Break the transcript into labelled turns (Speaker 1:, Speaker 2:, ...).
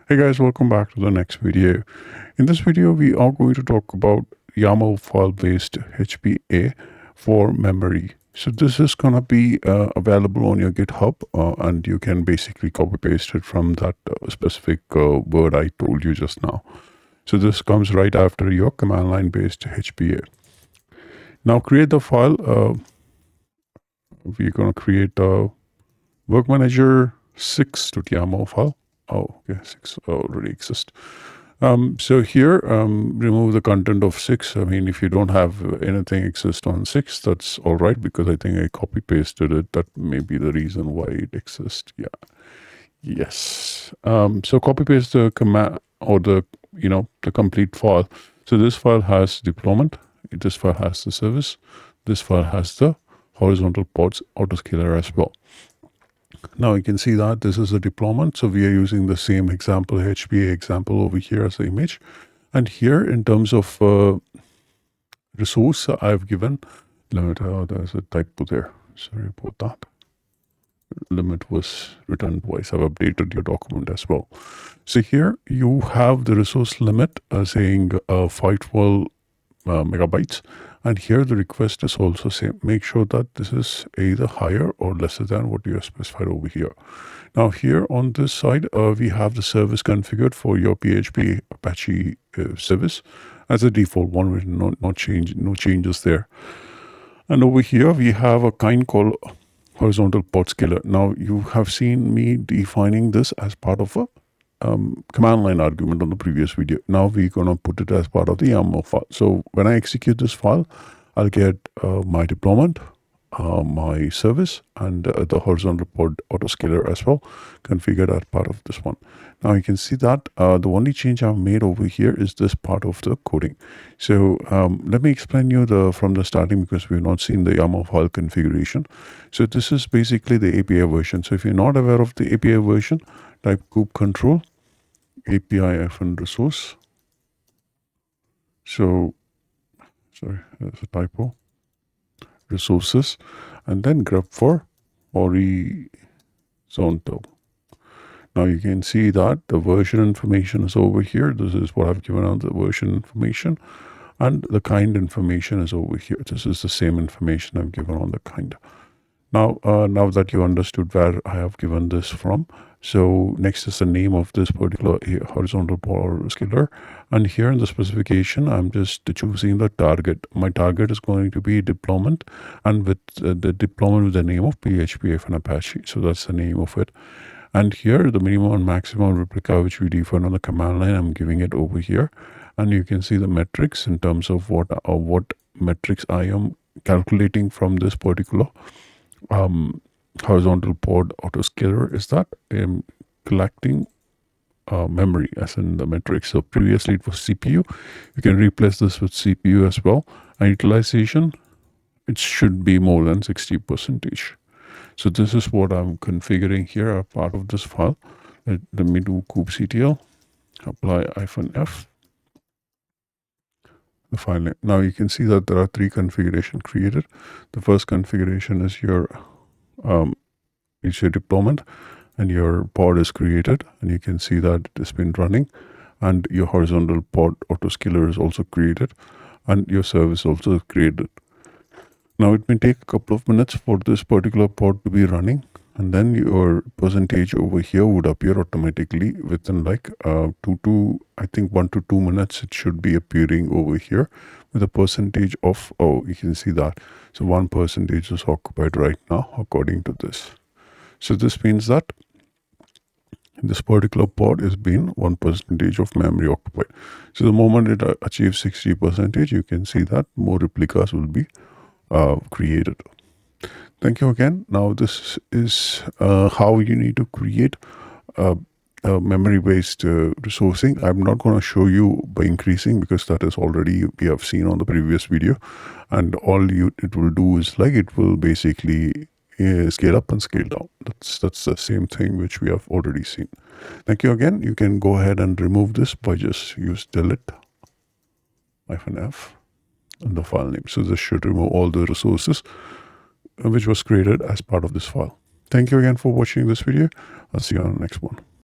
Speaker 1: Hey guys, welcome back to the next video. In this video, we are going to talk about YAML file-based HPA for memory. So this is going to be available on your GitHub, and you can basically copy paste it from that specific word I told you just now. So this comes right after your command line based HPA. Now create the file. We're going to create a work manager 6.yaml file. Oh, okay, 6 already exists. So here, remove the content of 6. I mean, if you don't have anything exist on 6, that's all right, because I think I copy pasted it. That may be the reason why it exists. Yeah. Yes. So copy paste the command or the complete file. So this file has deployment. This file has the service. This file has the horizontal pods autoscaler as well. Now you can see that this is a deployment. So we are using the same example, HPA example over here as the image. And here in terms of resource, I've given limit. Oh, there's a typo there. Sorry about that. Limit was written twice. I've updated your document as well. So here you have the resource limit saying 512 megabytes. And here the request is also same. Make sure that this is either higher or lesser than what you have specified over here. Now here on this side, we have the service configured for your PHP Apache service as a default one with no changes there. And over here we have a kind called horizontal pod scaler. Now you have seen me defining this as part of a command line argument on the previous video. Now we're going to put it as part of the YAML file. So when I execute this file, I'll get my deployment, my service, and the horizontal pod autoscaler as well configured as part of this one. Now you can see that the only change I've made over here is this part of the coding. So let me explain you from the starting, because we've not seen the YAML file configuration. So this is basically the API version. So if you're not aware of the API version, type kube control API-resource. So, sorry, there's a typo. Resources, and then grep for horizontal. Now you can see that the version information is over here. This is what I've given out, the version information, and the kind information is over here. This is the same information I've given on the kind. Now, now that you understood where I have given this from, so next is the name of this particular horizontal pod scaler. And here in the specification, I'm just choosing the target. My target is going to be deployment, and with the deployment with the name of PHP and Apache. So that's the name of it. And here, the minimum and maximum replica, which we define on the command line, I'm giving it over here. And you can see the metrics in terms of what metrics I am calculating from this particular horizontal pod autoscaler is that I'm collecting memory as in the metrics. So previously it was CPU. You can replace this with CPU as well. And utilization, it should be more than 60%. So this is what I'm configuring here as part of this file. Let me do kubectl, apply -f. The file name. Now you can see that there are 3 configurations created. The first configuration is your deployment, and your pod is created, and you can see that it has been running, and your horizontal pod autoscaler is also created, and your service also created. Now it may take a couple of minutes for this particular pod to be running, and then your percentage over here would appear automatically within like 1 to 2 minutes. It should be appearing over here with a percentage of, oh, you can see that. So 1% is occupied right now according to this. So this means that this particular pod is being 1% of memory occupied. So the moment it achieves 60%, you can see that more replicas will be created. Thank you again. Now this is how you need to create memory-based resourcing. I'm not going to show you by increasing, because that is already we have seen on the previous video, and all it will do is like it will basically scale up and scale down. That's the same thing which we have already seen. Thank you again. You can go ahead and remove this by just use delete -f and the file name. So this should remove all the resources which was created as part of this file. Thank you again for watching this video. I'll see you on the next one.